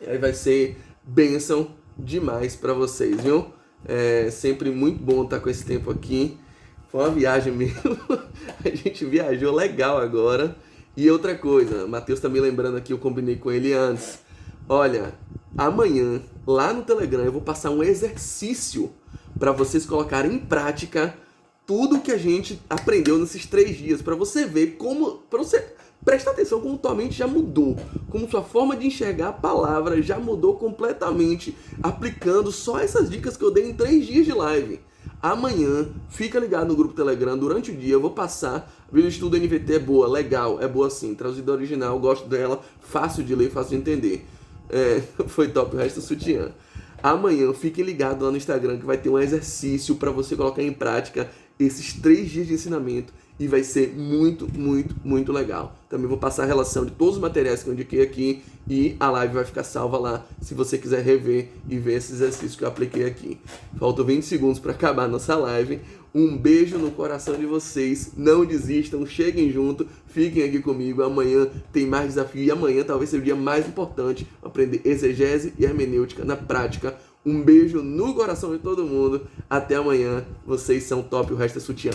Aí vai ser bênção demais para vocês, viu? É sempre muito bom estar com esse tempo aqui. Foi uma viagem mesmo. A gente viajou legal agora. E outra coisa, o Matheus tá me lembrando aqui, eu combinei com ele antes. Olha, amanhã, lá no Telegram, eu vou passar um exercício para vocês colocarem em prática tudo que a gente aprendeu nesses 3 dias. Para você ver como... Para você prestar atenção como tua mente já mudou. Como sua forma de enxergar a palavra já mudou completamente. Aplicando só essas dicas que eu dei em 3 dias de live. Amanhã, fica ligado no grupo Telegram, durante o dia eu vou passar. A Bíblia de Estudo NVT é boa, legal, é boa sim. Traduzida original, gosto dela, fácil de ler, fácil de entender. Foi top, o resto é sutiã. Amanhã, fiquem ligados lá no Instagram que vai ter um exercício para você colocar em prática esses 3 dias de ensinamento. E vai ser muito, muito, muito legal. Também vou passar a relação de todos os materiais que eu indiquei aqui. E a live vai ficar salva lá, se você quiser rever e ver esses exercícios que eu apliquei aqui. Faltam 20 segundos para acabar a nossa live. Um beijo no coração de vocês. Não desistam, cheguem junto. Fiquem aqui comigo. Amanhã tem mais desafio. E amanhã talvez seja o dia mais importante. Aprender exegese e hermenêutica na prática. Um beijo no coração de todo mundo. Até amanhã. Vocês são top. O resto é sutiã.